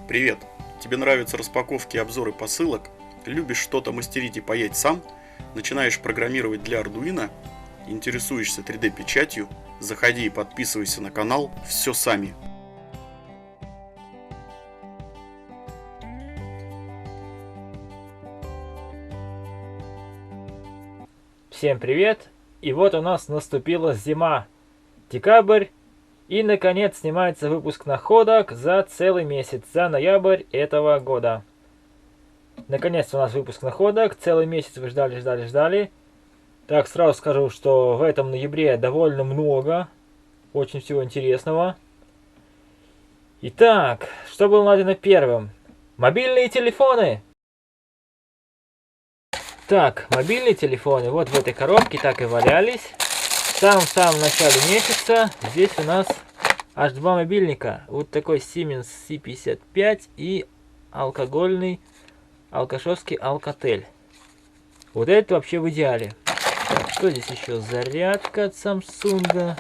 Привет! Тебе нравятся распаковки и обзоры посылок? Любишь что-то мастерить и паять сам? Начинаешь программировать для Arduino? Интересуешься 3D-печатью? Заходи и подписывайся на канал «Все сами». Всем привет! И вот у нас наступила зима, декабрь, и наконец снимается выпуск находок за целый месяц, за ноябрь этого года. Наконец у нас выпуск находок, целый месяц вы ждали. Так, сразу скажу, что в этом ноябре довольно много, очень всего интересного. Итак, что было найдено первым? Мобильные телефоны! Так, мобильные телефоны вот в этой коробке так и валялись. В самом начале месяца здесь у нас аж два мобильника. Вот такой Siemens C55 и алкогольный алкашовский Alcatel. Вот это вообще в идеале. Так, что здесь еще? Зарядка от Samsung.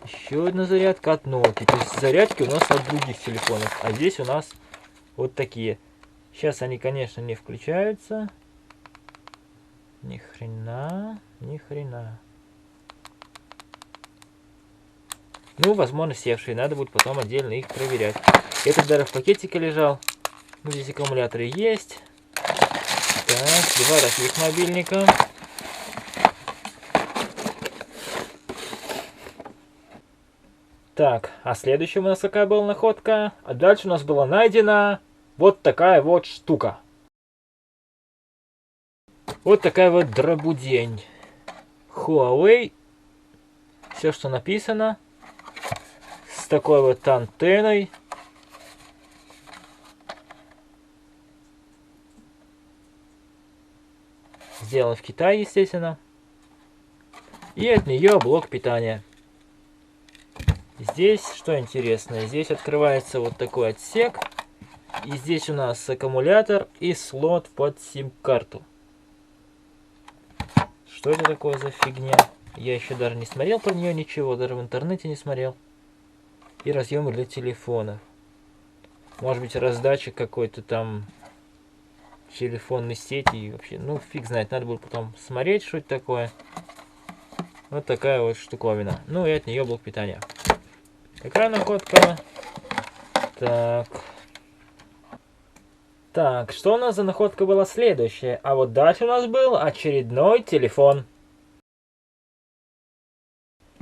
Еще одна зарядка от Nokia. То есть зарядки у нас от других телефонов. А здесь у нас вот такие. Сейчас они, конечно, не включаются. Ни хрена. Ну, возможно, севшие. Надо будет потом отдельно их проверять. Этот даже в пакетике лежал. Ну, здесь аккумуляторы есть. Так, два таких мобильника. Так, а следующая у нас какая была находка? А дальше у нас была найдена вот такая вот штука. Вот такая вот дробудень. Huawei. Все, что написано. С такой вот антенной. Сделан в Китае, естественно. И от нее блок питания. Здесь, что интересно, здесь открывается вот такой отсек. И здесь у нас аккумулятор и слот под сим-карту. Что это такое за фигня? Я еще даже не смотрел про нее ничего, даже в интернете не смотрел. И разъемы для телефонов. Может быть, раздатчик какой-то там телефонной сети. Вообще, ну фиг знает, надо будет потом смотреть, что это такое. Вот такая вот штуковина. Ну и от нее блок питания. Какая находка? Так, что у нас за находка была следующая? А вот дальше у нас был очередной телефон.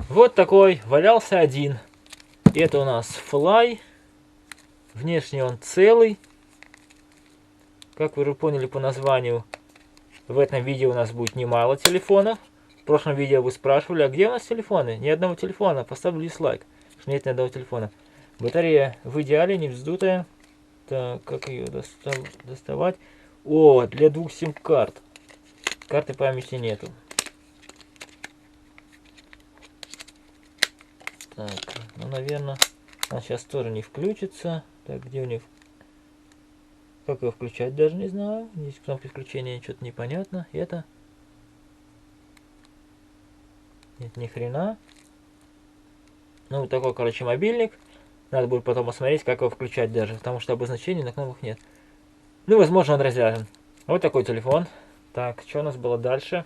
Вот такой, валялся один. Это у нас Fly. Внешне он целый. Как вы уже поняли по названию, в этом видео у нас будет немало телефонов. В прошлом видео вы спрашивали, а где у нас телефоны? Ни одного телефона, поставлю дизлайк. Что нет ни одного телефона. Батарея в идеале, не вздутая. Так, как ее доставать? О, для двух сим-карт. Карты памяти нету. Так, ну, наверное, она сейчас тоже не включится. Так, где у нее? Как ее включать, даже не знаю. Здесь кнопка включения что-то непонятно. Это? Нет, ни хрена. Ну, вот такой, короче, мобильник. Надо будет потом посмотреть, как его включать даже, потому что обозначений на кнопках нет. Ну, возможно, он разряжен. Вот такой телефон. Так, что у нас было дальше?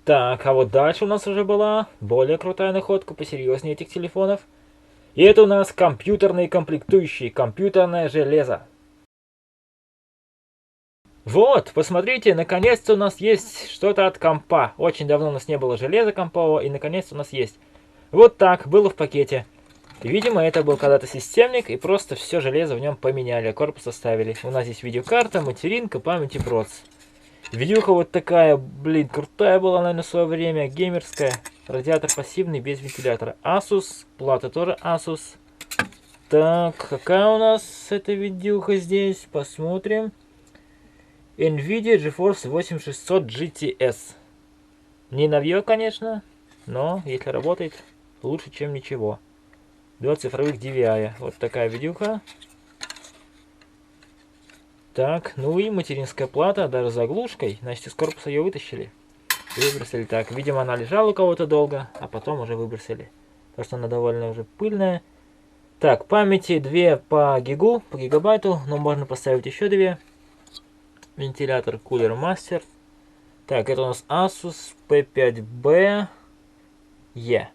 Так, а вот дальше у нас уже была более крутая находка, посерьезнее этих телефонов. И это у нас компьютерные комплектующие, компьютерное железо. Вот, посмотрите, наконец-то у нас есть что-то от компа. Очень давно у нас не было железа компового, и наконец-то у нас есть. Вот так, было в пакете. Видимо, это был когда-то системник, и просто все железо в нем поменяли, корпус оставили. У нас здесь видеокарта, материнка, память и проц. Видюха вот такая, блин, крутая была, наверное, в свое время, геймерская. Радиатор пассивный, без вентилятора. Asus, плата тоже Asus. Так, какая у нас эта видюха здесь? Посмотрим. NVIDIA GeForce 8600 GTS. Не новье, конечно, но если работает, лучше, чем ничего. 2 цифровых DVI. Вот такая видюха. Так, ну и материнская плата, даже с заглушкой. Значит, из корпуса ее вытащили. Выбросили. Так, видимо, она лежала у кого-то долго, а потом уже выбросили. Потому что она довольно уже пыльная. Так, памяти 2 по гигу, по гигабайту, но можно поставить еще 2. Вентилятор Cooler Master. Так, это у нас Asus P5B E.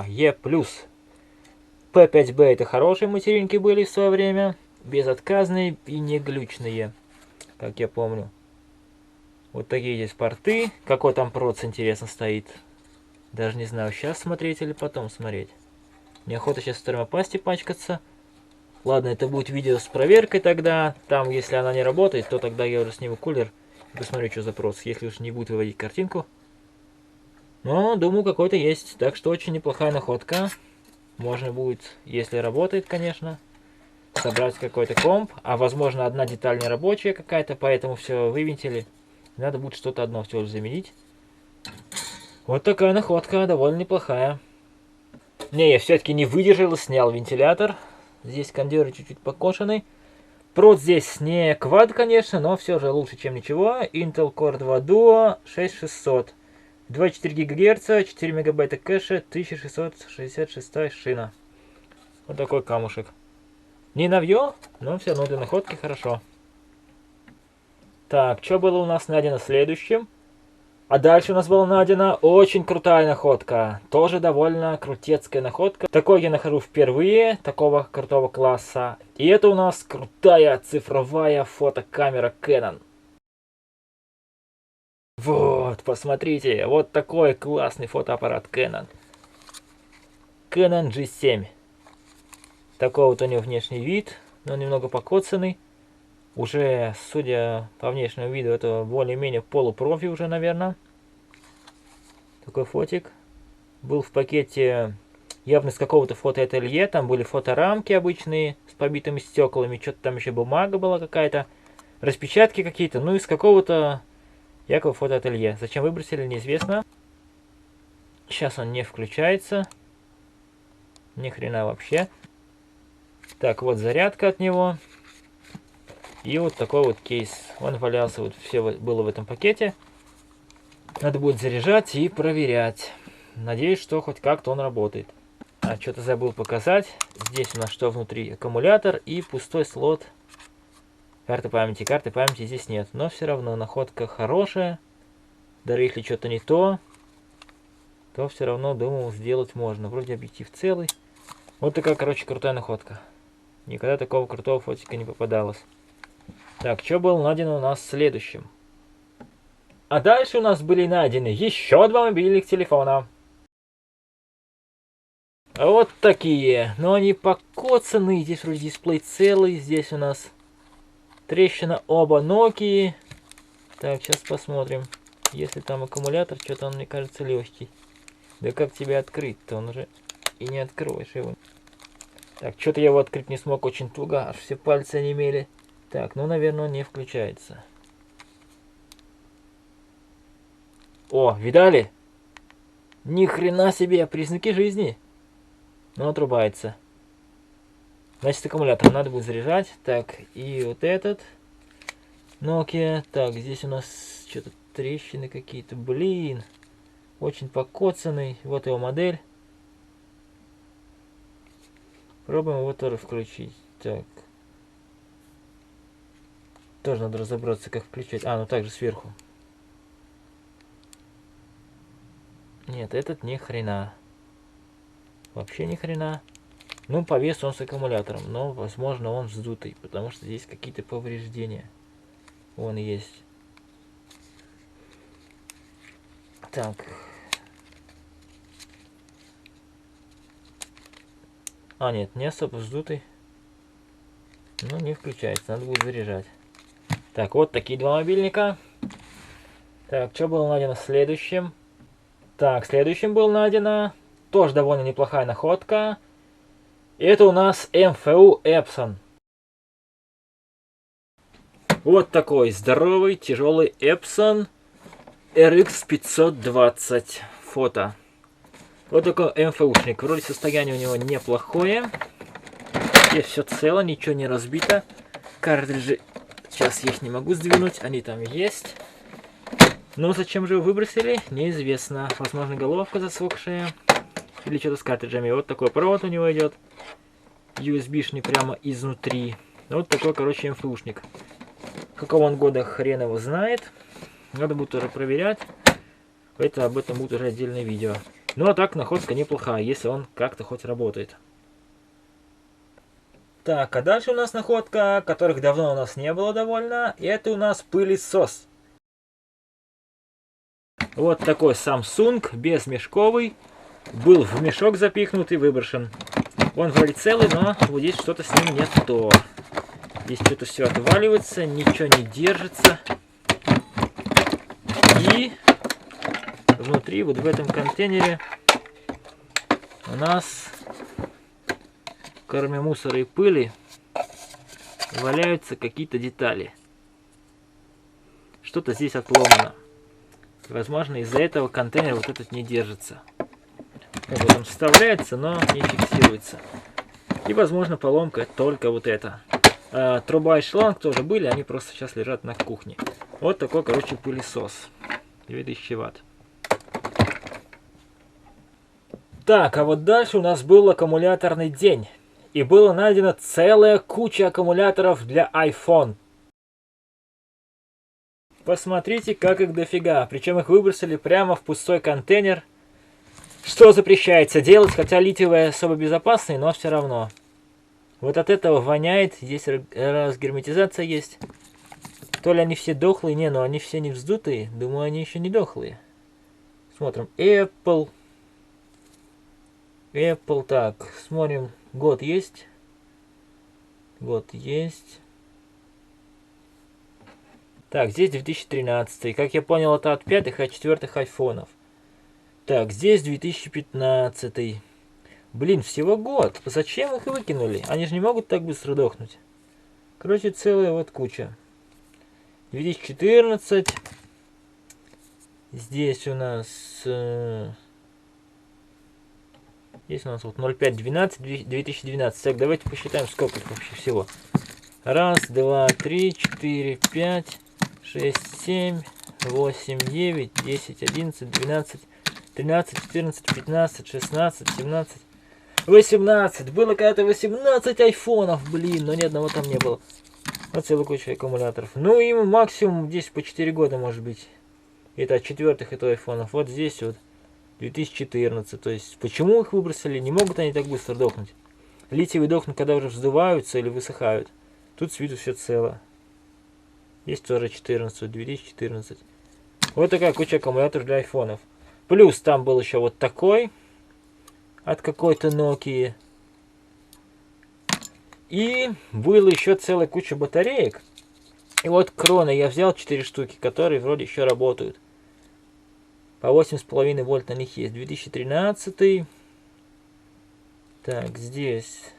E+. P5B это хорошие материнки были в свое время. Безотказные и не глючные, как я помню. Вот такие здесь порты. Какой там проц, интересно, стоит. Даже не знаю, сейчас смотреть или потом смотреть. Неохота сейчас в термопасте пачкаться. Ладно, это будет видео с проверкой тогда. Там, если она не работает, то тогда я уже сниму кулер и посмотрю, что за проц. Если уж не будет выводить картинку. Но, думаю, какой-то есть. Так что очень неплохая находка. Можно будет, если работает, конечно, собрать какой-то комп. А возможно, одна деталь не рабочая какая-то, поэтому все вывинтили. Надо будет что-то одно все же заменить. Вот такая находка, довольно неплохая. Не, я все-таки не выдержал и снял вентилятор. Здесь кондер чуть-чуть покошенный. Прот здесь не квад, конечно, но все же лучше, чем ничего. Intel Core 2 Duo 6600. 2,4 ГГц, 4 мегабайта кэша, 1666 шина. Вот такой камушек. Не новье, но все равно для находки хорошо. Так, что было у нас найдено следующим? А дальше у нас была найдена очень крутая находка. Тоже довольно крутецкая находка. Такой я нахожу впервые, такого крутого класса. И это у нас крутая цифровая фотокамера Canon. Вот, посмотрите, вот такой классный фотоаппарат Canon. Canon G7. Такой вот у него внешний вид, но немного покоцанный. Уже, судя по внешнему виду, это более-менее полупрофи уже, наверное. Такой фотик. Был в пакете явно с какого-то фотоателье. Там были фоторамки обычные с побитыми стеклами. Что-то там еще бумага была какая-то. Распечатки какие-то. Ну, из какого-то якобы фотоателье. Зачем выбросили, неизвестно. Сейчас он не включается. Ни хрена вообще. Так, вот зарядка от него. И вот такой вот кейс. Он валялся, вот все было в этом пакете. Надо будет заряжать и проверять. Надеюсь, что хоть как-то он работает. А что-то забыл показать. Здесь у нас что внутри? Аккумулятор и пустой слот. Карты памяти. Карты памяти здесь нет. Но все равно находка хорошая. Даже если что-то не то, то все равно, думаю, сделать можно. Вроде объектив целый. Вот такая, короче, крутая находка. Никогда такого крутого фотика не попадалось. Так, что было найдено у нас следующим? А дальше у нас были найдены еще 2 мобильных телефона. Вот такие. Но они покоцанные. Здесь вроде дисплей целый. Здесь у нас трещина, оба Nokia. Так, сейчас посмотрим. Если там аккумулятор, что-то он, мне кажется, легкий. Да как тебе открыть-то? Он уже и не откроешь его. Так, что-то я его открыть не смог. Очень туго. Аж все пальцы онемели. Так, ну, наверное, он не включается. О, видали? Ни хрена себе, признаки жизни. Но отрубается. Значит, аккумулятор надо будет заряжать. Так, и вот этот Nokia. Так, здесь у нас что-то трещины какие-то. Блин. Очень покоцанный. Вот его модель. Пробуем его тоже включить. Так. Тоже надо разобраться, как включать. А, ну также сверху. Нет, этот ни хрена. Вообще ни хрена. Ну, по весу он с аккумулятором, но, возможно, он вздутый, потому что здесь какие-то повреждения. Вон есть. Так. А, нет, не особо вздутый. Ну, не включается, надо будет заряжать. Так, вот такие 2 мобильника. Так, что было найдено следующим? Так, следующим было найдено тоже довольно неплохая находка. Это у нас МФУ Epson. Вот такой здоровый, тяжелый Epson RX 520 фото. Вот такой МФУшник. Вроде состояние у него неплохое. Здесь все цело, ничего не разбито. Картриджи, сейчас я их не могу сдвинуть, они там есть. Но зачем же его выбросили, неизвестно. Возможно, головка засохшая. Или что-то с картриджами. Вот такой провод у него идет. USB-шный прямо изнутри. Вот такой, короче, МФУшник. Какого он года, хрен его знает. Надо будет уже проверять. Это об этом будет уже отдельное видео. Ну а так находка неплохая, если он как-то хоть работает. Так, а дальше у нас находка, которых давно у нас не было довольно. И это у нас пылесос. Вот такой Samsung, безмешковый. Был в мешок запихнут и выброшен. Он вроде целый, но вот здесь что-то с ним не то. Здесь что-то все отваливается, ничего не держится. И внутри, вот в этом контейнере, у нас, кроме мусора и пыли, валяются какие-то детали. Что-то здесь отломано. Возможно, из-за этого контейнер вот этот не держится. Как бы он вставляется, но не фиксируется. И, возможно, поломка только вот эта. А труба и шланг тоже были, они просто сейчас лежат на кухне. Вот такой, короче, пылесос. 2000 ватт. Так, а вот дальше у нас был аккумуляторный день. И было найдено целая куча аккумуляторов для iPhone. Посмотрите, как их дофига. Причем их выбросили прямо в пустой контейнер. Что запрещается делать, хотя литиевый особо безопасный, но все равно. Вот от этого воняет. Здесь разгерметизация есть. То ли они все дохлые, не, но они все не вздутые. Думаю, они еще не дохлые. Смотрим. Apple. Apple, так, смотрим. Год есть. Год есть. Так, здесь 2013. Как я понял, это от 5-х и от 4-х айфонов. Так, здесь 2015. Блин, всего год. Зачем их выкинули? Они же не могут так быстро дохнуть. Короче, целая вот куча. 2014. Здесь у нас... Здесь у нас вот 05-12-2012. Так, давайте посчитаем, сколько их вообще всего. Раз, два, три, 4, 5, 6, 7, 8, 9, 10, 11, 12, 13, 14, 15, 16, 17, 18. Было когда-то 18 айфонов, блин, но ни одного там не было. Вот целая куча аккумуляторов. Ну, им максимум здесь по 4 года, может быть. Это от 4-х это айфонов. Вот здесь вот 2014. То есть, почему их выбросили? Не могут они так быстро дохнуть. Литиевые дохнут, когда уже вздуваются или высыхают. Тут с виду все цело. Есть тоже 14, 2014. Вот такая куча аккумуляторов для айфонов. Плюс там был еще вот такой. От какой-то Nokia. И было еще целая куча батареек. И вот Крона я взял 4 штуки, которые вроде еще работают. По 8,5 вольт на них есть. 2013. Так, здесь...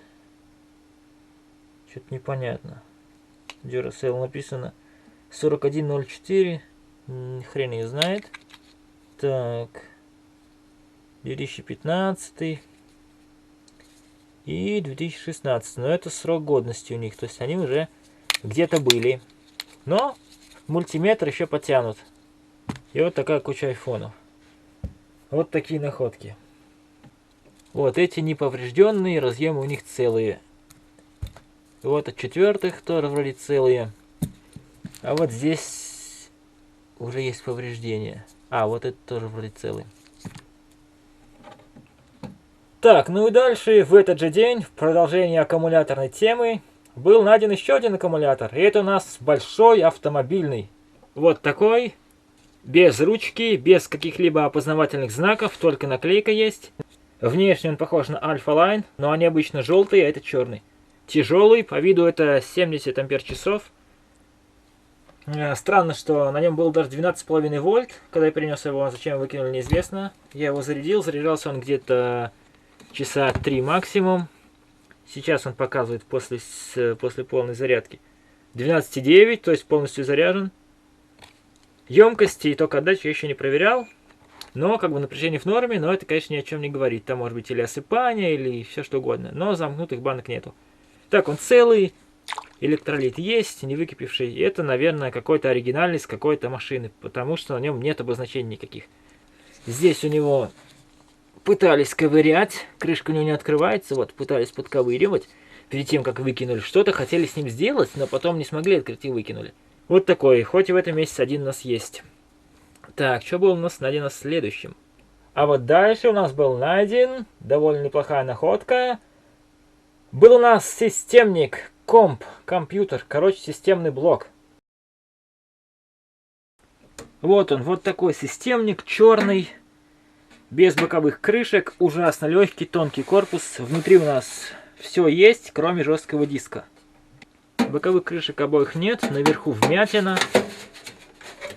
Что-то непонятно. Duracell написано 4104. Хрен ее знает. Так. 2015. И 2016. Но это срок годности у них. То есть они уже где-то были. Но мультиметр еще потянут. И вот такая куча айфонов. Вот такие находки. Вот эти неповрежденные, разъемы у них целые. Вот от 4-х тоже вроде целые. А вот здесь уже есть повреждения. А, вот это тоже вроде целый. Так, ну и дальше в этот же день, в продолжении аккумуляторной темы, был найден еще один аккумулятор. И это у нас большой автомобильный. Вот такой. Без ручки, без каких-либо опознавательных знаков, только наклейка есть. Внешне он похож на Alpha Line, но они обычно желтые, а это черный. Тяжелый, по виду это 70 ампер-часов. Странно, что на нем было даже 12,5 вольт, когда я принес его, зачем выкинули, неизвестно. Я его зарядил, заряжался он где-то часа 3 максимум. Сейчас он показывает после полной зарядки 12,9, то есть полностью заряжен. Емкости и ток отдачи я еще не проверял. Но как бы напряжение в норме, но это, конечно, ни о чем не говорит. Там может быть или осыпание, или все что угодно. Но замкнутых банок нету. Так, он целый. Электролит есть, не выкипевший. И это, наверное, какой-то оригинальный с какой-то машины. Потому что на нем нет обозначений никаких. Здесь у него пытались ковырять. Крышка у него не открывается. Вот, пытались подковыривать. перед тем, как выкинули. Что-то хотели с ним сделать, но потом не смогли открыть и выкинули. Вот такой, хоть и в этом месяце один у нас есть. Так, что было у нас найдено следующим? А вот дальше у нас был найден, довольно неплохая находка. Был у нас системник, компьютер, короче, системный блок. Вот он, вот такой системник, черный, без боковых крышек, ужасно легкий, тонкий корпус. Внутри у нас все есть, кроме жесткого диска. Боковых крышек обоих нет, наверху вмятина.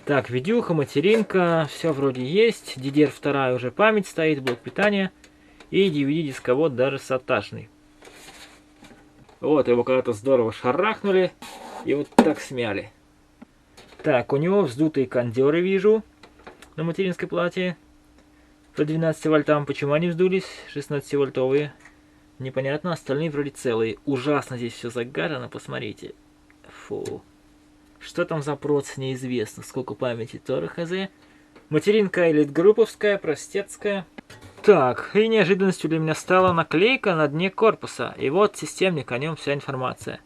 Так, видюха, материнка, все вроде есть. DDR2 уже память стоит, блок питания. И DVD-дисковод даже саташный. Вот, его когда-то здорово шарахнули и вот так смяли. Так, у него вздутые кондеры вижу на материнской плате. По 12 вольтам. Почему они вздулись? 16-вольтовые. Непонятно, остальные вроде целые. Ужасно здесь все загажено, посмотрите. Фу. Что там за проц, неизвестно. Сколько памяти, тоже хз. Материнка элитгрупповская, простецкая. Так, и неожиданностью для меня стала наклейка на дне корпуса. И вот системник, о нем вся информация.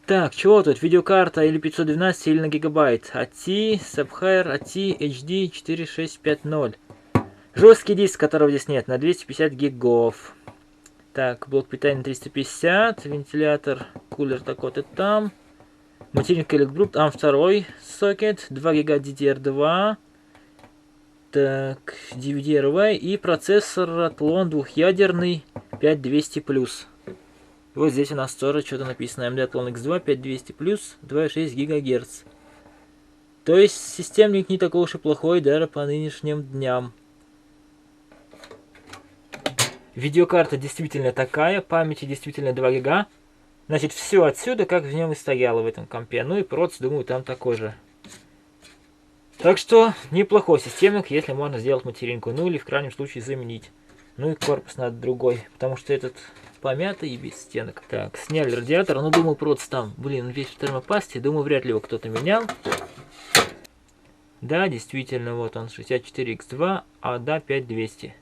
Так, чего тут? Видеокарта или 512, или на гигабайт. AT, Sapphire, AT, HD 4650. Жесткий диск, которого здесь нет, на 250 гигов. Так, блок питания 350, вентилятор, кулер такой-то там. Материнка электгрупп, там второй сокет, 2 гига DDR2. Так, DVD-RV и процессор Athlon двухъядерный 5200+. Вот здесь у нас тоже что-то написано. AMD Athlon X2 5200+, 2,6 ГГц. То есть системник не такой уж и плохой даже по нынешним дням. Видеокарта действительно такая, памяти действительно 2 гига. Значит, все отсюда, как в нем и стояло в этом компе. Ну и проц, думаю, там такой же. Так что, неплохой системник, если можно сделать материнку. Ну или в крайнем случае заменить. Ну и корпус надо другой, потому что этот помятый и без стенок. Так, сняли радиатор. Ну, думаю, проц там, блин, он весь в термопасте. Думаю, вряд ли его кто-то менял. Да, действительно, вот он, 64X2, а да, 5200.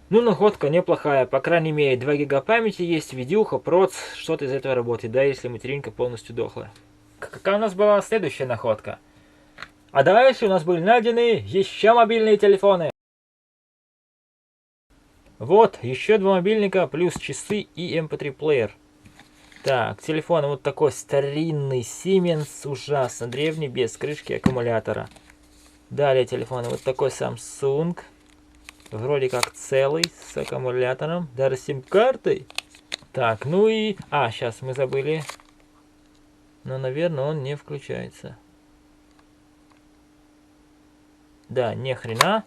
Ну, находка неплохая, по крайней мере, 2 гига памяти есть, видюха, проц, что-то из этого работает, да, если материнка полностью дохла. Какая у нас была следующая находка? А дальше у нас были найдены еще мобильные телефоны. Вот, еще 2 мобильника, плюс часы и MP3 плеер. Так, телефон вот такой старинный, Siemens, ужасно древний, без крышки аккумулятора. Далее телефон вот такой Samsung. Вроде как целый, с аккумулятором, даже с сим-картой. Так, ну и... А, сейчас мы забыли. Но, наверное, он не включается. Да, ни хрена.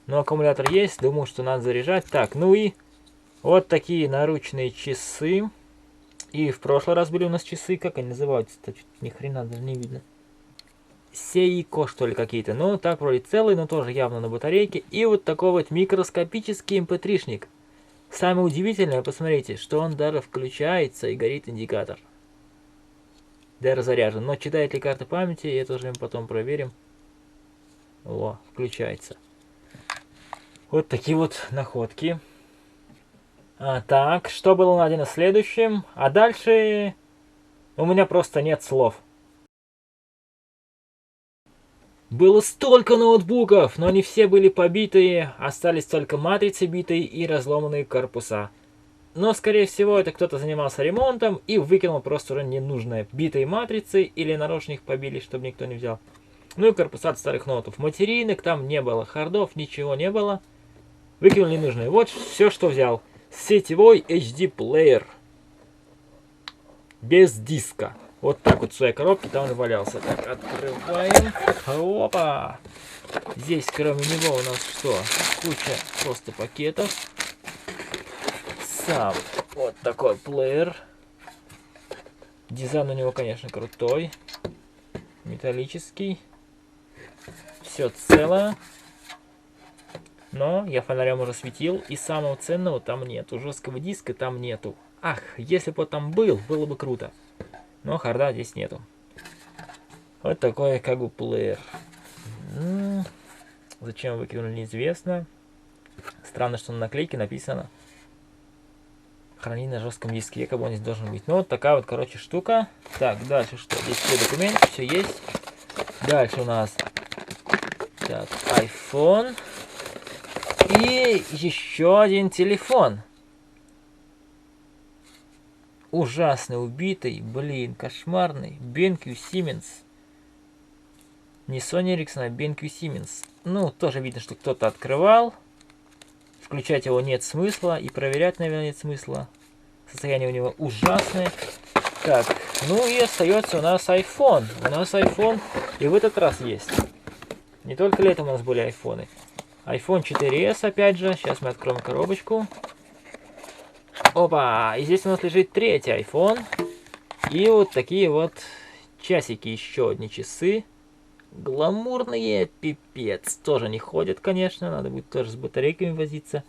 Но аккумулятор есть, думаю, что надо заряжать. Так, ну и... Вот такие наручные часы. И в прошлый раз были у нас часы, как они называются-то? Ни хрена даже не видно. Seiko, что ли, какие-то. Ну, так вроде целый, но тоже явно на батарейке. И вот такой вот микроскопический mp3-шник. Самое удивительное, посмотрите, что он даже включается и горит индикатор. Даже заряжен. Но читает ли карта памяти, это уже мы потом проверим. О, включается. Вот такие вот находки. Так, что было найдено следующим? А дальше у меня просто нет слов. Было столько ноутбуков, но они все были побитые, остались только матрицы битые и разломанные корпуса. Но, скорее всего, это кто-то занимался ремонтом и выкинул просто уже ненужные битые матрицы или нарочно их побили, чтобы никто не взял. Ну и корпуса от старых ноутов. Материнок там не было, хардов ничего не было. Выкинул ненужные. Вот все, что взял. Сетевой HD плеер. Без диска. Вот так вот в своей коробке там он валялся. Так, открываем. Опа! Здесь кроме него у нас что? Куча просто пакетов. Сам вот такой плеер. Дизайн у него, конечно, крутой. Металлический. Все целое. Но я фонарем уже светил. И самого ценного там нету. Жесткого диска там нету. Ах, если бы он там был, было бы круто. Но харда здесь нету. Вот такой как бы плеер. Зачем выкинули, неизвестно. Странно, что на наклейке написано Хранить на жестком диске, якобы он здесь должен быть. Ну, вот такая вот, короче, штука. Так, дальше что? Здесь все документы, все есть. Дальше у нас так, iPhone. И еще один телефон. Ужасный, убитый, блин, кошмарный. BenQ Siemens. Не Sony Ericsson, а BenQ Siemens. Ну, тоже видно, что кто-то открывал. Включать его нет смысла. И проверять, наверное, нет смысла. Состояние у него ужасное. Так, ну и остается у нас iPhone. У нас iPhone и в этот раз есть. Не только летом у нас были айфоны. iPhone 4s опять же. Сейчас мы откроем коробочку. Опа! И здесь у нас лежит третий iPhone. И вот такие вот часики. Еще одни часы. Гламурные, пипец. Тоже не ходят, конечно. Надо будет тоже с батарейками возиться.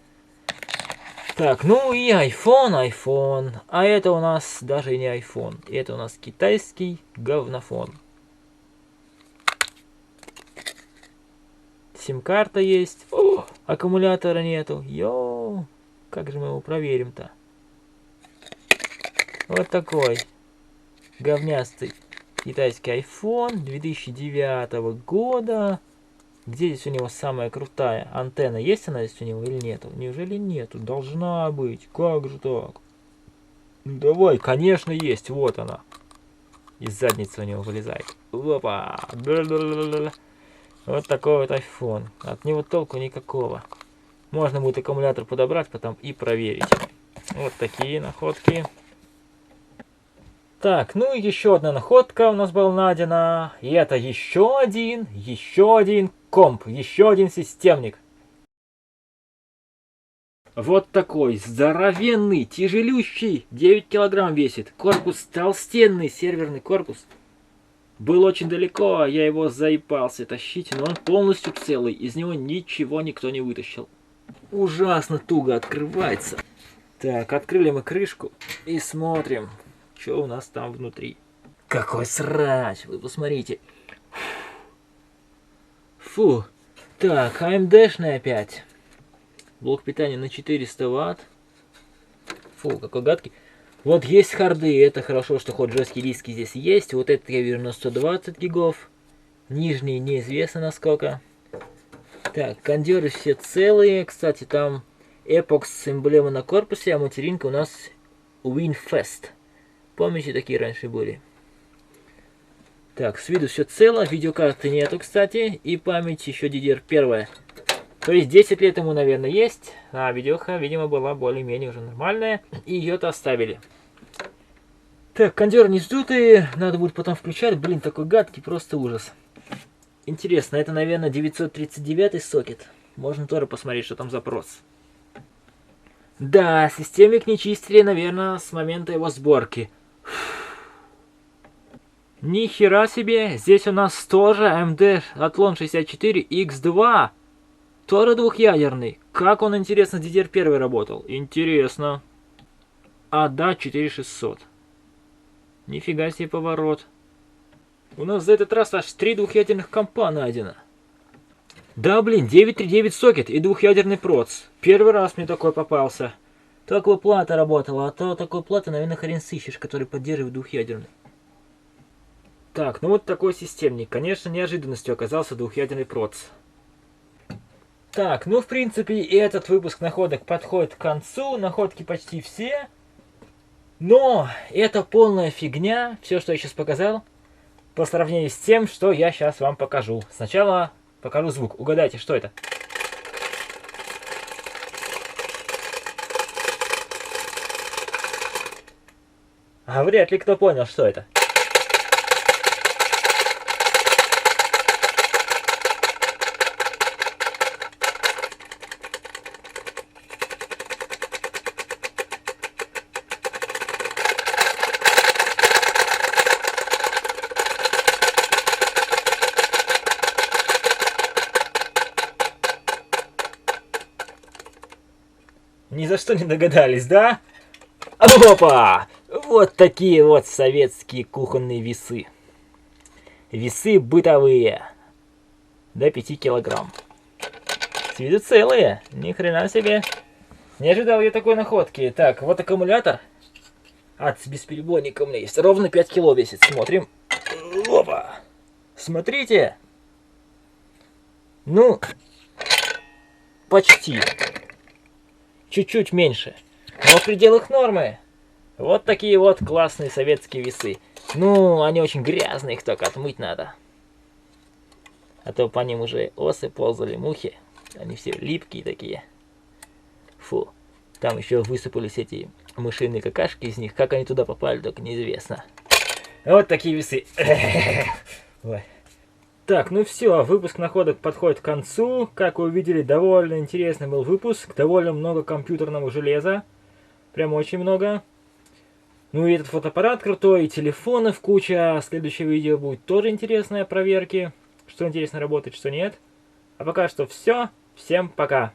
Так, ну и iPhone. А это у нас даже не iPhone. Это у нас китайский говнофон. Сим-карта есть. О, аккумулятора нету. Йоу. Как же мы его проверим-то? Вот такой говнястый китайский iPhone 2009 года. Где здесь у него самая крутая антенна? Есть она здесь у него или нету? Неужели нету? Должна быть. Как же так? Ну давай, конечно есть. Вот она. Из задницы у него вылезает. Опа. Вот такой вот iPhone. От него толку никакого. Можно будет аккумулятор подобрать потом и проверить. Вот такие находки. Так, ну и еще одна находка у нас была найдена. И это еще один комп, еще один системник. Вот такой здоровенный, тяжелющий, 9 килограмм весит. Корпус толстенный, серверный корпус. Был очень далеко, я его заебался тащить, но он полностью целый. Из него ничего никто не вытащил. Ужасно туго открывается. Так, открыли мы крышку и смотрим, что у нас там внутри. Какой срач, вы посмотрите. Фу. Так, AMD-шный опять. Блок питания на 400 ватт. Фу, какой гадкий. Вот есть харды, это хорошо, что хоть жесткие диски здесь есть. Вот этот я вижу на 120 гигов. Нижний неизвестно насколько. Так, кондеры все целые. Кстати, там Epox эмблема на корпусе, а материнка у нас WinFest. Помните, такие раньше были? Так, с виду все цело. Видеокарты нету, кстати. И память еще DDR1. То есть 10 лет ему, наверное, есть. А видеоха, видимо, была более-менее уже нормальная. И ее-то оставили. Так, кондер не сдутые. Надо будет потом включать. Блин, такой гадкий, просто ужас. Интересно, это, наверное, 939 сокет. Можно тоже посмотреть, что там запрос. Да, системник не чистили, наверное, с момента его сборки. Ни хера себе. Здесь у нас тоже AMD Athlon 64X2. Тоже двухъядерный. Как он, интересно, DDR1 работал? Интересно. А, да, 4600. Нифига себе поворот. У нас за этот раз аж 3 двухъядерных компа найдено. Да, блин, 939 сокет и двухъядерный проц. Первый раз мне такой попался. Только бы плата работала, а то такой платы, наверное, хрен сыщешь, который поддерживает двухъядерный. Так, ну вот такой системник. Конечно, неожиданностью оказался двухъядерный проц. Так, ну в принципе и этот выпуск находок подходит к концу. Находки почти все. Но это полная фигня, все, что я сейчас показал, по сравнению с тем, что я сейчас вам покажу. Сначала покажу звук. Угадайте, что это? А вряд ли кто понял, что это. Ни за что не догадались, да? Опа! Вот такие вот советские кухонные весы. Весы бытовые. До 5 килограмм. С виду целые. Ни хрена себе. Не ожидал я такой находки. Так, вот аккумулятор. От бесперебойника у меня есть. Ровно 5 кило весит. Смотрим. Опа! Смотрите! Ну, почти. Чуть-чуть меньше. Но в пределах нормы. Вот такие вот классные советские весы. Ну, они очень грязные, их только отмыть надо. А то по ним уже осы ползали, мухи. Они все липкие такие. Фу. Там еще высыпались эти мышиные какашки из них. Как они туда попали, только неизвестно. Вот такие весы. Ой. Так, ну все, выпуск находок подходит к концу. Как вы увидели, довольно интересный был выпуск. Довольно много компьютерного железа. Прям очень много. Ну и этот фотоаппарат крутой, и телефонов куча. Следующее видео будет тоже интересное, проверки. Что интересно работает, что нет. А пока что все. Всем пока.